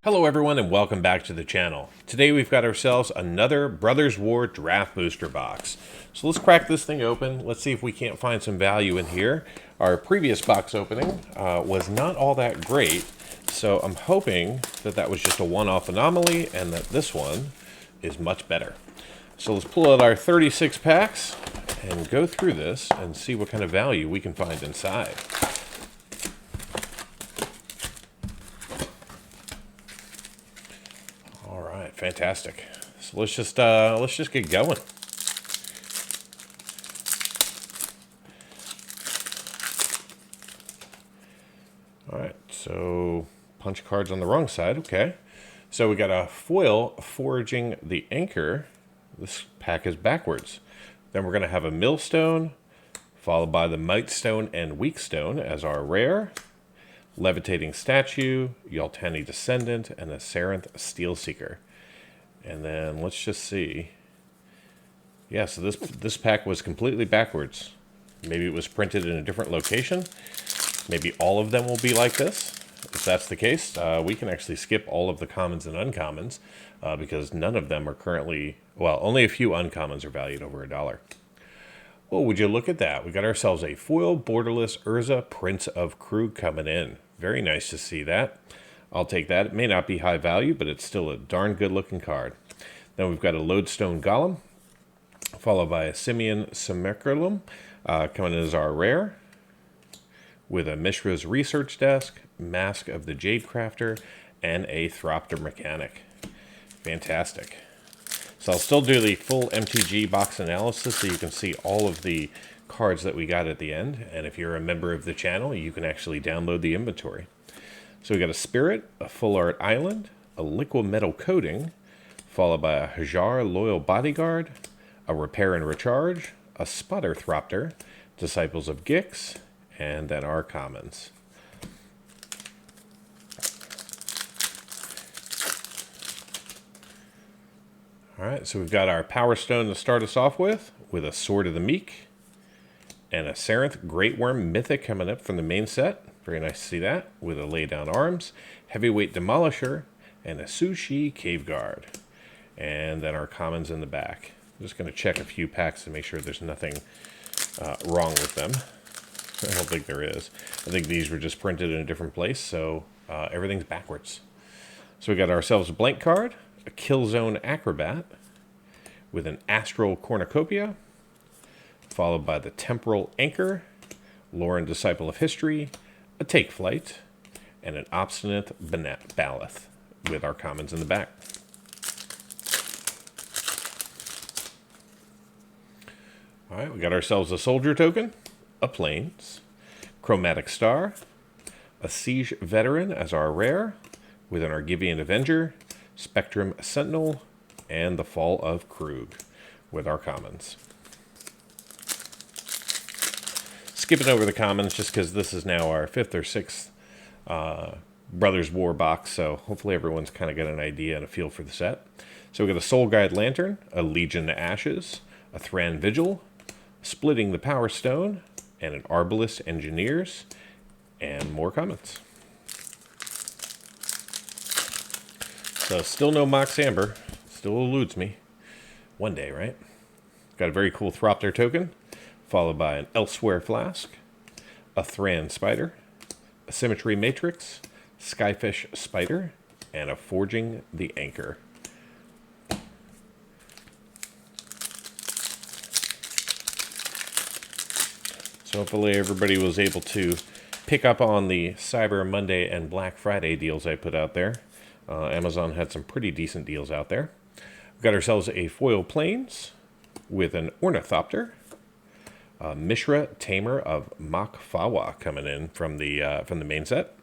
Hello everyone and welcome back to the channel. Today we've got ourselves another Brothers War Draft Booster box. So let's crack this thing open. Let's see if we can't find some value in here. Our previous box opening was not all that great, so I'm hoping that that was just a one-off anomaly and that this one is much better. So let's pull out our 36 packs and go through this and see what kind of value we can find inside. Fantastic. So let's just get going. All right, so punch cards on the wrong side. Okay, so we got a foil forging the anchor. This pack is backwards. Then we're going to have a millstone, followed by the mightstone and weakstone as our rare. Levitating statue, Yaltani descendant, and a Sarenth steel seeker. And then let's just see. Yeah, so this pack was completely backwards. Maybe it was printed in a different location. Maybe all of them will be like this. If that's the case, we can actually skip all of the commons and uncommons because none of them are currently, well, only a few uncommons are valued over $1. Well, would you look at that? We got ourselves a foil borderless Urza Prince of Krug coming in. Very nice to see that. I'll take that. It may not be high value, but it's still a darn good looking card. Then we've got a Lodestone Golem, followed by a Simeon Semerculum, coming in as our rare, with a Mishra's Research Desk, Mask of the Jade Crafter, and a Thropter Mechanic. Fantastic. So I'll still do the full MTG box analysis so you can see all of the cards that we got at the end. And if you're a member of the channel, you can actually download the inventory. So we got a Spirit, a Full Art Island, a Liquid Metal Coating, followed by a Hajar Loyal Bodyguard, a Repair and Recharge, a Spotter Thropter, Disciples of Gix, and then our commons. Alright, so we've got our Power Stone to start us off with a Sword of the Meek, and a Sarenth Great Worm Mythic coming up from the main set. Very nice to see that, with a Lay Down Arms, Heavyweight Demolisher, and a Sushi Cave Guard. And then our commons in the back. I'm just going to check a few packs to make sure there's nothing wrong with them. I don't think there is. I think these were just printed in a different place, so everything's backwards. So we got ourselves a blank card, a Killzone Acrobat, with an Astral Cornucopia, followed by the Temporal Anchor, Lauren Disciple of History, a Take Flight, and an Obstinate Balleth, with our commons in the back. Alright, we got ourselves a Soldier Token, a Plains, Chromatic Star, a Siege Veteran as our rare, with an Argivian Avenger, Spectrum Sentinel, and the Fall of Krug, with our commons. Skipping over the commons just because this is now our 5th or 6th Brothers War box, so hopefully everyone's kind of got an idea and a feel for the set. So we got a Soul Guide Lantern, a Legion to Ashes, a Thran Vigil, Splitting the Power Stone, and an Arbalest Engineers, and more commons. So still no Mox Amber, still eludes me. One day, right? Got a very cool Thropter token, followed by an Elsewhere Flask, a Thran Spider, a Symmetry Matrix, Skyfish Spider, and a Forging the Anchor. So hopefully everybody was able to pick up on the Cyber Monday and Black Friday deals I put out there. Amazon had some pretty decent deals out there. We've got ourselves a Foil Plains with an Ornithopter, Mishra Tamer of Makfawa coming in from the main set.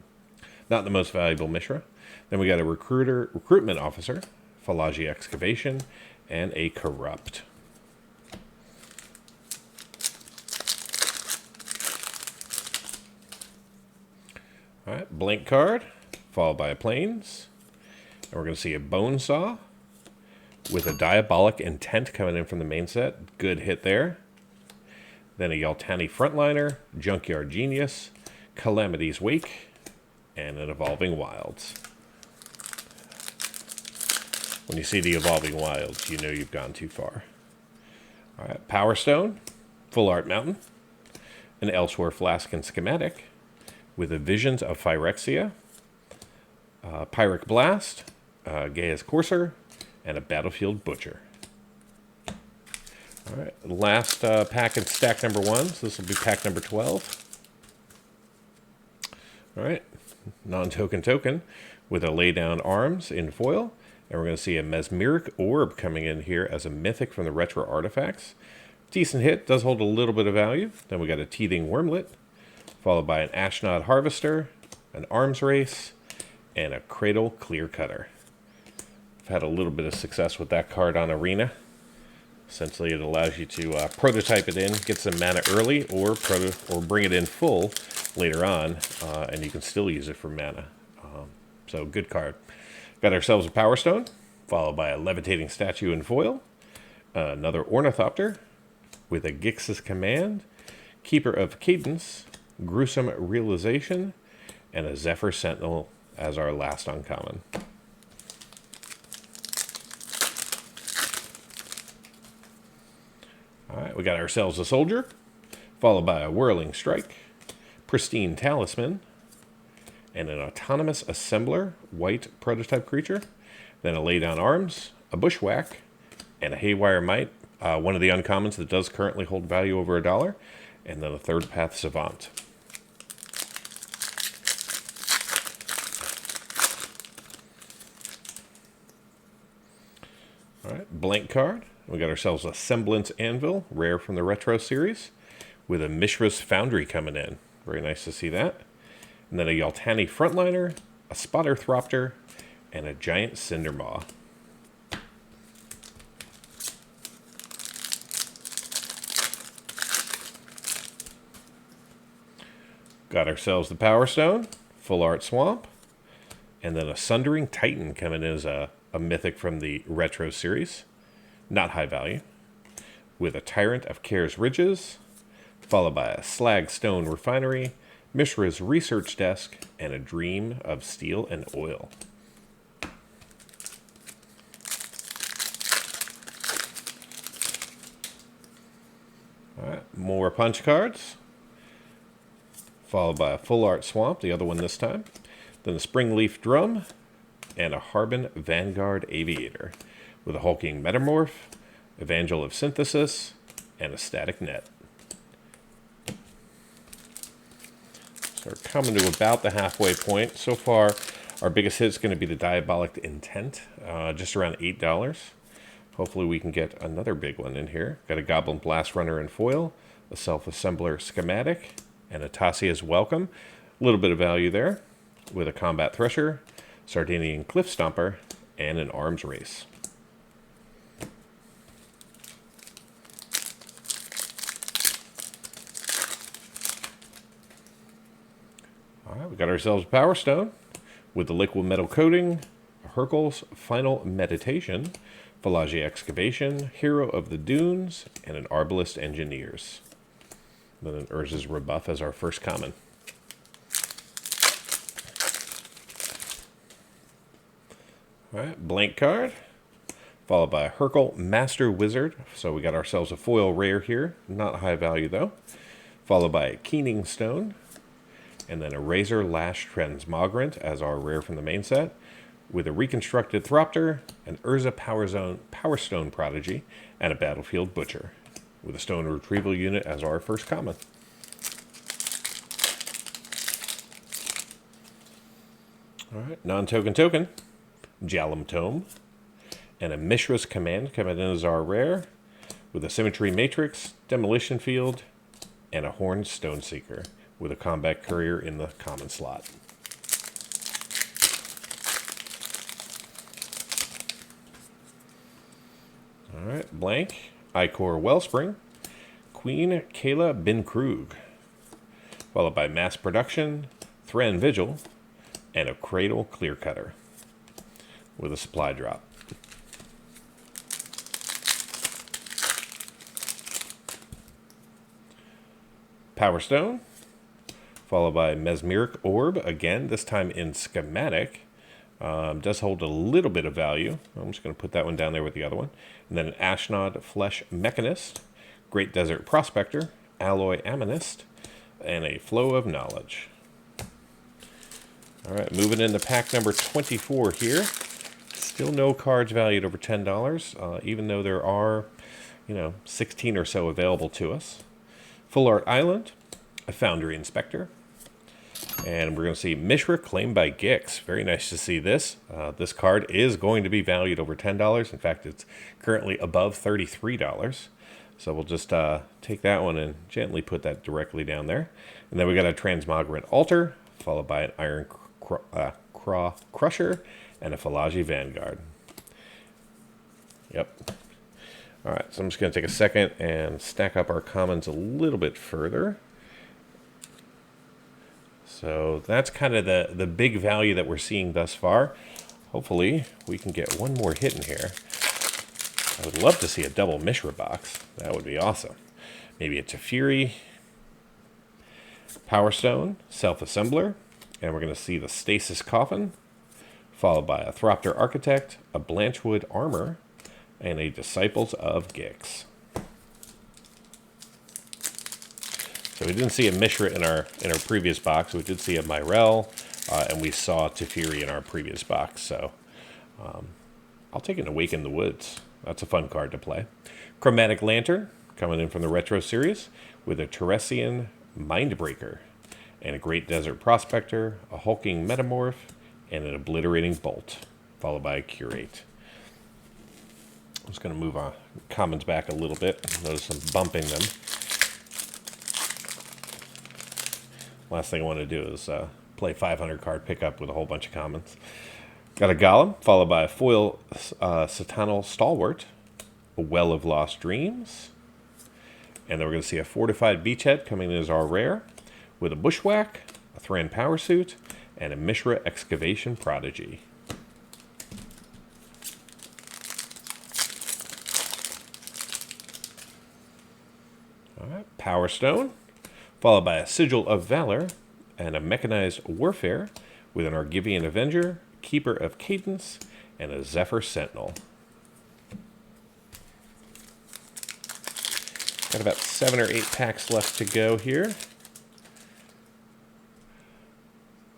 Not the most valuable Mishra. Then we got a Recruitment Officer, Falaji Excavation, and a Corrupt. Alright, blank card, followed by a Plains. And we're going to see a Bone Saw with a Diabolic Intent coming in from the main set. Good hit there. Then a Yaltani Frontliner, Junkyard Genius, Calamity's Wake, and an Evolving Wilds. When you see the Evolving Wilds, you know you've gone too far. All right, Power Stone, Full Art Mountain, an Elsewhere Flask and Schematic, with a Visions of Phyrexia, Pyrrhic Blast, Gaia's Courser, and a Battlefield Butcher. All right, last pack in stack number 1. So this will be pack number 12. All right, non-token token with a Lay Down Arms in foil. And we're going to see a Mesmeric Orb coming in here as a mythic from the Retro Artifacts. Decent hit, does hold a little bit of value. Then we got a Teething Wormlet, followed by an Ashnod Harvester, an Arms Race, and a Cradle Clear Cutter. I've had a little bit of success with that card on Arena. Essentially, it allows you to prototype it in, get some mana early, or bring it in full later on, and you can still use it for mana. So, good card. Got ourselves a Power Stone, followed by a Levitating Statue in foil, another Ornithopter, with a Gix's Command, Keeper of Cadence, Gruesome Realization, and a Zephyr Sentinel as our last uncommon. All right, we got ourselves a Soldier, followed by a Whirling Strike, Pristine Talisman, and an Autonomous Assembler, white prototype creature, then a Lay Down Arms, a Bushwhack, and a Haywire Might, one of the uncommons that does currently hold value over $1, and then a Third Path Savant. All right, blank card. We got ourselves a Semblance Anvil, rare from the Retro series, with a Mishra's Foundry coming in. Very nice to see that. And then a Yaltani Frontliner, a Spotter Thropter, and a Giant Cindermaw. Got ourselves the Power Stone, Full Art Swamp, and then a Sundering Titan coming in as a mythic from the Retro series. Not high value. With a Tyrant of Care's Ridges, followed by a Slag Stone Refinery, Mishra's Research Desk, and a Dream of Steel and Oil. All right, more punch cards, followed by a Full Art Swamp, the other one this time, then a Springleaf Drum, and a Harbin Vanguard Aviator, with a Hulking Metamorph, Evangel of Synthesis, and a Static Net. So we're coming to about the halfway point. So far, our biggest hit is going to be the Diabolic Intent, just around $8. Hopefully we can get another big one in here. Got a Goblin Blast Runner in foil, a Self-Assembler Schematic, and a Tassia's Welcome. A little bit of value there, with a Combat Thresher, Sardinian Cliff Stomper, and an Arms Race. All right, we got ourselves a Power Stone with the Liquid Metal Coating, Hercule's Final Meditation, Pelagia Excavation, Hero of the Dunes, and an Arbalest Engineers. Then an Urza's Rebuff as our first common. All right, blank card, followed by a Hercule Master Wizard. So we got ourselves a foil rare here, not high value though. Followed by a Keening Stone, and then a Razor Lash Transmogrant as our rare from the main set, with a Reconstructed Thropter, an Urza Power Stone Prodigy, and a Battlefield Butcher, with a Stone Retrieval Unit as our first common. All right, non-token token, Jalum Tome, and a Mishra's Command coming in as our rare, with a Symmetry Matrix, Demolition Field, and a Horned Stoneseeker, with a Combat Courier in the common slot. All right, blank, Icor Wellspring, Queen Kayla Bin Krug, followed by Mass Production, Thran Vigil, and a Cradle Clear Cutter, with a supply drop. Power Stone, followed by Mesmeric Orb, again, this time in Schematic, Does hold a little bit of value. I'm just going to put that one down there with the other one. And then an Ashnod Flesh Mechanist, Great Desert Prospector, Alloy Amonist, and a Flow of Knowledge. All right, moving into pack number 24 here. Still no cards valued over $10, even though there are, 16 or so available to us. Full Art Island, a Foundry Inspector, and we're going to see Mishra claimed by Gix. Very nice to see this. This card is going to be valued over $10. In fact, it's currently above $33. So we'll just take that one and gently put that directly down there. And then we got a Transmogrant Altar, followed by an Iron Crusher, and a Falaji Vanguard. Yep. All right, so I'm just going to take a second and stack up our commons a little bit further. So that's kind of the big value that we're seeing thus far. Hopefully we can get one more hit in here. I would love to see a double Mishra box. That would be awesome. Maybe it's a Fury, Power Stone, Self-Assembler, and we're going to see the Stasis Coffin, followed by a Thropter Architect, a Blanchwood Armor, and a Disciples of Gix. So we didn't see a Mishra in our previous box. We did see a Myrel, and we saw Teferi in our previous box. So I'll take an Awaken the Woods. That's a fun card to play. Chromatic Lantern, coming in from the Retro Series, with a Teresian Mindbreaker, and a Great Desert Prospector, a Hulking Metamorph, and an Obliterating Bolt, followed by a Curate. I'm just going to move our commons back a little bit. Notice I'm bumping them. Last thing I want to do is play 500 card pickup with a whole bunch of commons. Got a Golem, followed by a foil Satanal Stalwart, a Well of Lost Dreams, and then we're going to see a Fortified Beachhead coming in as our rare, with a Bushwhack, a Thran Power Suit, and a Mishra Excavation Prodigy. All right, Power Stone, followed by a Sigil of Valor, and a Mechanized Warfare, with an Argivian Avenger, Keeper of Cadence, and a Zephyr Sentinel. Got about 7 or 8 packs left to go here.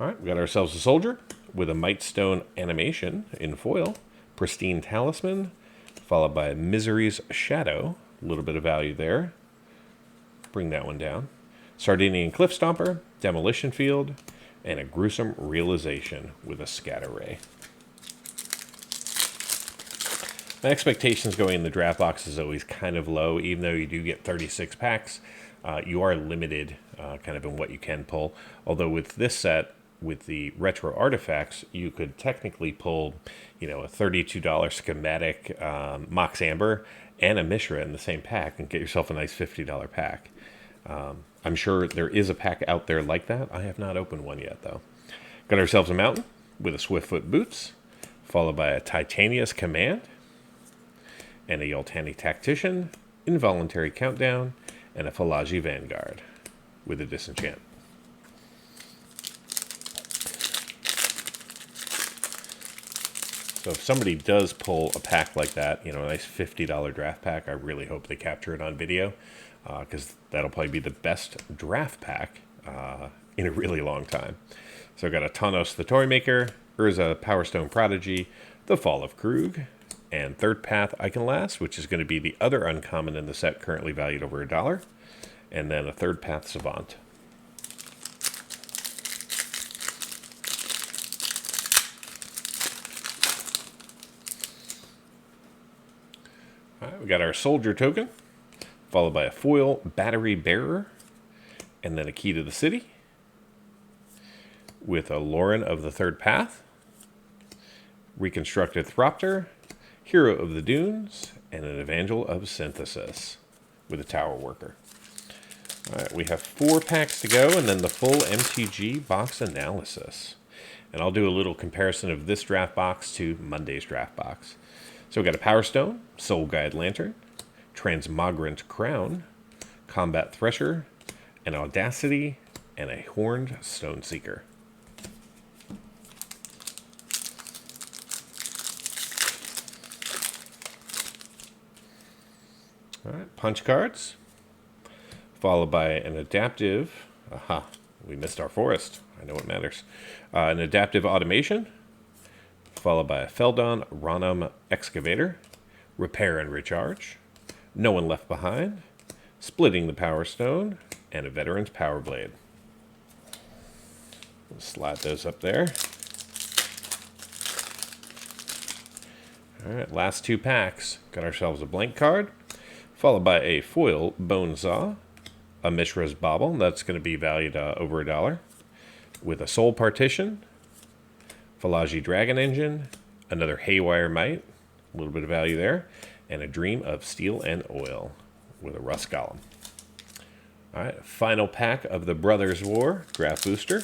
All right, we got ourselves a Soldier with a Mightstone Animation in foil, Pristine Talisman, followed by Misery's Shadow. A little bit of value there. Bring that one down. Sardinian Cliff Stomper, Demolition Field, and a Gruesome Realization with a Scatter Ray. My expectations going in the draft box is always kind of low. Even though you do get 36 packs, you are limited kind of in what you can pull. Although with this set, with the retro artifacts, you could technically pull, a $32 schematic Mox Amber and a Mishra in the same pack and get yourself a nice $50 pack. I'm sure there is a pack out there like that. I have not opened one yet, though. Got ourselves a Mountain with a Swiftfoot Boots, followed by a Titania's Command, and a Yoltani Tactician, Involuntary Countdown, and a Falaji Vanguard with a Disenchant. So if somebody does pull a pack like that, a nice $50 draft pack, I really hope they capture it on video, because that'll probably be the best draft pack in a really long time. So I've got a Tanos the Toymaker, Urza Power Stone Prodigy, the Fall of Krug, and Third Path Iconlast, which is going to be the other uncommon in the set currently valued over $1, and then a Third Path Savant. All right, we got our Soldier token, followed by a foil Battery Bearer, and then a Key to the City, with a Lauren of the Third Path, Reconstructed Thropter, Hero of the Dunes, and an Evangel of Synthesis with a Tower Worker. All right, we have 4 packs to go, and then the full MTG Box Analysis. And I'll do a little comparison of this draft box to Monday's draft box. So we got a Power Stone, Soul Guide Lantern, Transmogrant Crown, Combat Thresher, an Audacity, and a Horned Stoneseeker. All right, punch cards, followed by an adaptive. Aha, we missed our forest. I know what matters. An adaptive automation, followed by a Feldon Ronum excavator, repair and recharge, no one left behind, splitting the power stone, and a veteran's power blade. We'll slide those up there. All right, last two packs. Got ourselves a blank card, followed by a foil bone saw, a Mishra's bauble, that's going to be valued over $1, with a soul partition, Falaji dragon engine, another haywire mite, a little bit of value there, and a dream of steel and oil with a rust golem. All right, final pack of the Brothers War draft booster.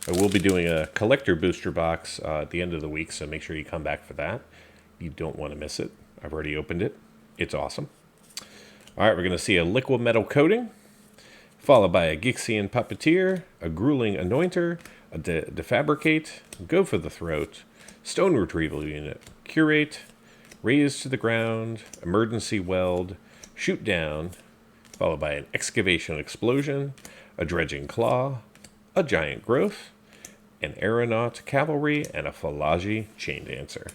I will be doing a collector booster box at the end of the week, so make sure you come back for that. You don't want to miss it. I've already opened it. It's awesome. All right, we're going to see a liquid metal coating, followed by a Gixian puppeteer, a grueling anointer, a defabricate, go for the throat, stone retrieval unit, curate, raise to the ground, emergency weld, shoot down, followed by an excavation explosion, a dredging claw, a giant growth, an aeronaut cavalry, and a Falaji chain dancer.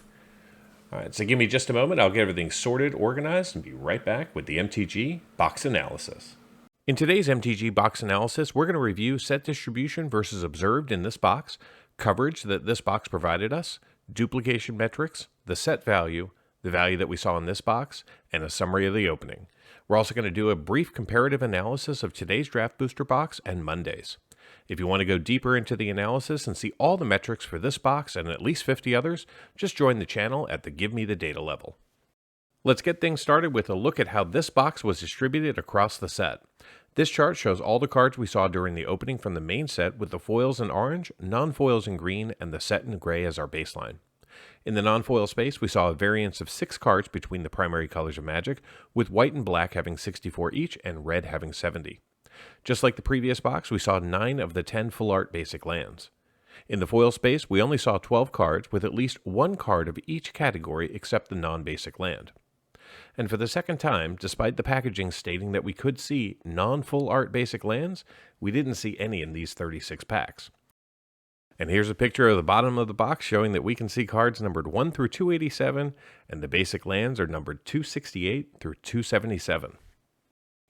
All right, so give me just a moment. I'll get everything sorted, organized, and be right back with the MTG Box Analysis. In today's MTG Box Analysis, we're going to review set distribution versus observed in this box, coverage that this box provided us, duplication metrics, the set value, the value that we saw in this box, and a summary of the opening. We're also going to do a brief comparative analysis of today's draft booster box and Monday's. If you want to go deeper into the analysis and see all the metrics for this box and at least 50 others, just join the channel at the Give Me the Data level. Let's get things started with a look at how this box was distributed across the set. This chart shows all the cards we saw during the opening from the main set with the foils in orange, non-foils in green, and the set in gray as our baseline. In the non-foil space, we saw a variance of 6 cards between the primary colors of Magic, with white and black having 64 each and red having 70. Just like the previous box, we saw 9 of the 10 full art basic lands. In the foil space, we only saw 12 cards with at least 1 card of each category except the non-basic land. And for the second time, despite the packaging stating that we could see non-full art basic lands, we didn't see any in these 36 packs. And here's a picture of the bottom of the box showing that we can see cards numbered 1 through 287, and the basic lands are numbered 268 through 277.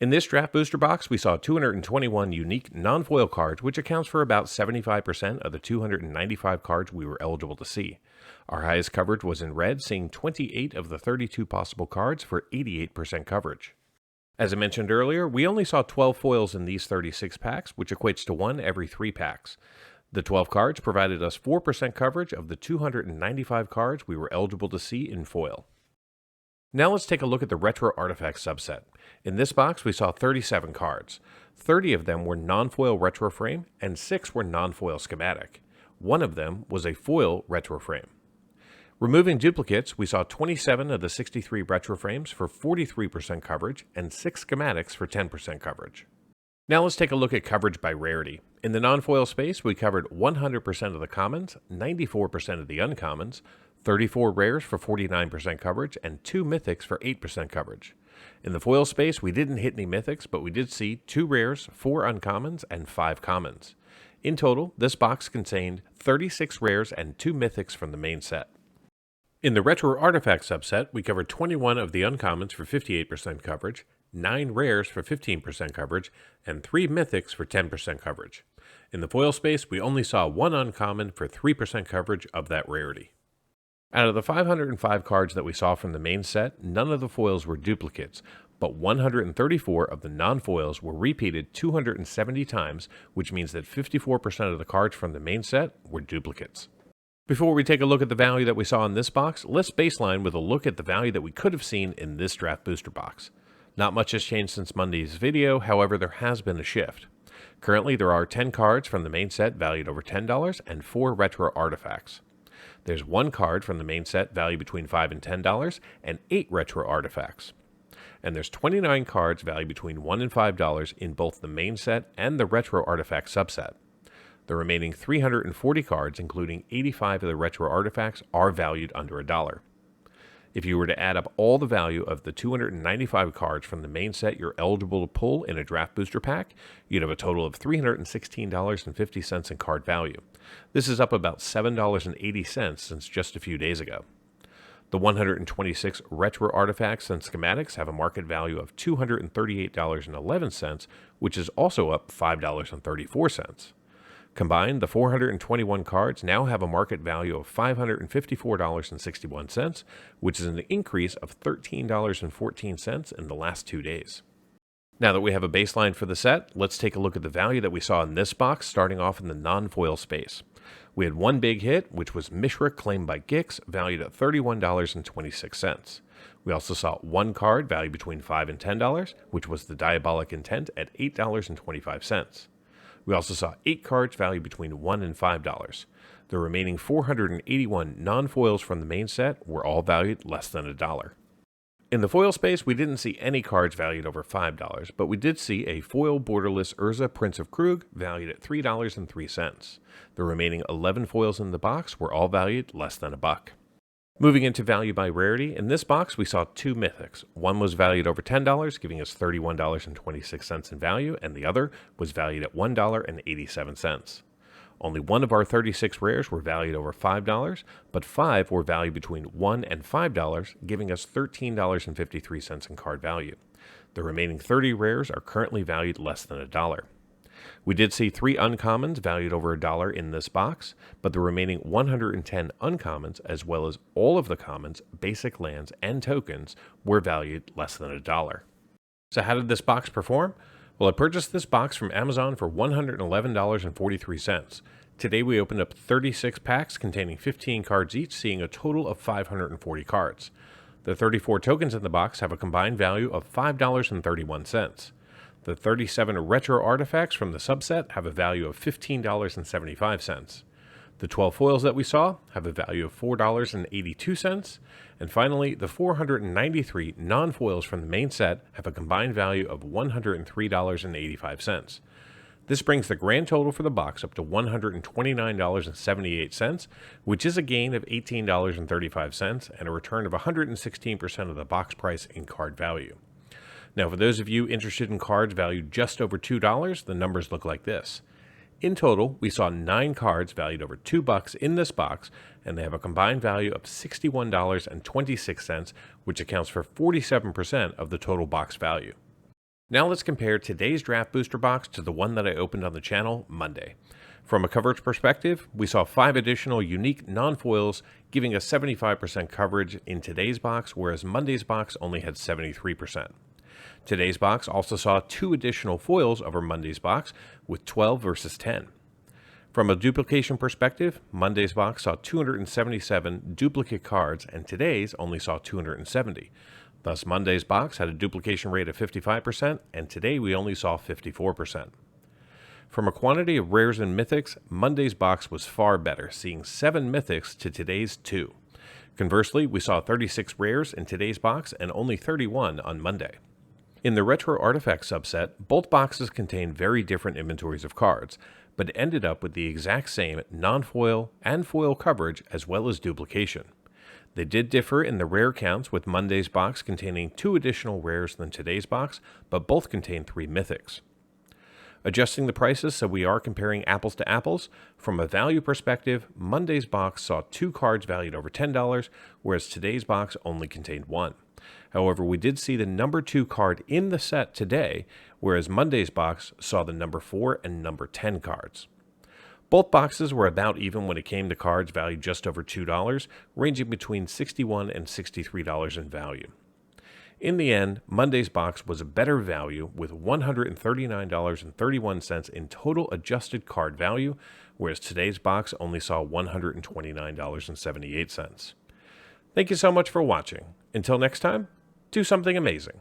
In this draft booster box, we saw 221 unique non-foil cards, which accounts for about 75% of the 295 cards we were eligible to see. Our highest coverage was in red, seeing 28 of the 32 possible cards for 88% coverage. As I mentioned earlier, we only saw 12 foils in these 36 packs, which equates to 1 every 3 packs. The 12 cards provided us 4% coverage of the 295 cards we were eligible to see in foil. Now let's take a look at the Retro Artifact subset. In this box, we saw 37 cards. 30 of them were non-foil retro frame, and 6 were non-foil schematic. 1 of them was a foil retro frame. Removing duplicates, we saw 27 of the 63 retro frames for 43% coverage, and 6 schematics for 10% coverage. Now let's take a look at coverage by rarity. In the non-foil space, we covered 100% of the commons, 94% of the uncommons, 34 rares for 49% coverage, and 2 mythics for 8% coverage. In the foil space, we didn't hit any mythics, but we did see 2 rares, 4 uncommons, and 5 commons. In total, this box contained 36 rares and 2 mythics from the main set. In the Retro Artifact subset, we covered 21 of the uncommons for 58% coverage, 9 rares for 15% coverage, and 3 mythics for 10% coverage. In the foil space, we only saw 1 uncommon for 3% coverage of that rarity. Out of the 505 cards that we saw from the main set, none of the foils were duplicates, but 134 of the non-foils were repeated 270 times, which means that 54% of the cards from the main set were duplicates. Before we take a look at the value that we saw in this box, let's baseline with a look at the value that we could have seen in this draft booster box. Not much has changed since Monday's video, however there has been a shift. Currently there are 10 cards from the main set valued over $10 and 4 retro artifacts. There's 1 card from the main set valued between $5 and $10 and 8 retro artifacts. And there's 29 cards valued between $1 and $5 in both the main set and the retro artifact subset. The remaining 340 cards, including 85 of the retro artifacts, are valued under $1. If you were to add up all the value of the 295 cards from the main set you're eligible to pull in a draft booster pack, you'd have a total of $316.50 in card value. This is up about $7.80 since just a few days ago. The 126 retro artifacts and schematics have a market value of $238.11, which is also up $5.34. Combined, the 421 cards now have a market value of $554.61, which is an increase of $13.14 in the last 2 days. Now that we have a baseline for the set, let's take a look at the value that we saw in this box, starting off in the non-foil space. We had one big hit, which was Mishra Claimed by Gix, valued at $31.26. We also saw one card valued between $5 and $10, which was the Diabolic Intent at $8.25. We also saw 8 cards valued between $1 and $5. The remaining 481 non-foils from the main set were all valued less than $1. In the foil space, we didn't see any cards valued over $5, but we did see a foil borderless Urza Prince of Krug valued at $3.03. The remaining 11 foils in the box were all valued less than $1. Moving into value by rarity, in this box we saw 2 mythics. One was valued over $10, giving us $31.26 in value, and the other was valued at $1.87. Only one of our 36 rares were valued over $5, but 5 were valued between $1 and $5, giving us $13.53 in card value. The remaining 30 rares are currently valued less than $1. We did see 3 uncommons valued over $1 in this box, but the remaining 110 uncommons, as well as all of the commons, basic lands, and tokens, were valued less than $1. So how did this box perform? Well, I purchased this box from Amazon for $111.43. Today we opened up 36 packs containing 15 cards each, seeing a total of 540 cards. The 34 tokens in the box have a combined value of $5.31. The 37 retro artifacts from the subset have a value of $15.75. The 12 foils that we saw have a value of $4.82. And finally, the 493 non-foils from the main set have a combined value of $103.85. This brings the grand total for the box up to $129.78, which is a gain of $18.35 and a return of 116% of the box price in card value. Now, for those of you interested in cards valued just over $2, the numbers look like this. In total, we saw 9 cards valued over $2 in this box, and they have a combined value of $61.26, which accounts for 47% of the total box value. Now let's compare today's draft booster box to the one that I opened on the channel Monday. From a coverage perspective, we saw 5 additional unique non-foils, giving us 75% coverage in today's box, whereas Monday's box only had 73%. Today's box also saw 2 additional foils over Monday's box, with 12 versus 10. From a duplication perspective, Monday's box saw 277 duplicate cards, and today's only saw 270. Thus, Monday's box had a duplication rate of 55%, and today we only saw 54%. From a quantity of rares and mythics, Monday's box was far better, seeing 7 mythics to today's 2. Conversely, we saw 36 rares in today's box and only 31 on Monday. In the retro artifact subset, both boxes contain very different inventories of cards, but ended up with the exact same non-foil and foil coverage as well as duplication. They did differ in the rare counts, with Monday's box containing 2 additional rares than today's box, but both contain 3 mythics. Adjusting the prices so we are comparing apples to apples, from a value perspective, Monday's box saw 2 cards valued over $10, whereas today's box only contained 1. However, we did see the number 2 card in the set today, whereas Monday's box saw the number 4 and number 10 cards. Both boxes were about even when it came to cards valued just over $2, ranging between $61 and $63 in value. In the end, Monday's box was a better value with $139.31 in total adjusted card value, whereas today's box only saw $129.78. Thank you so much for watching. Until next time, do something amazing.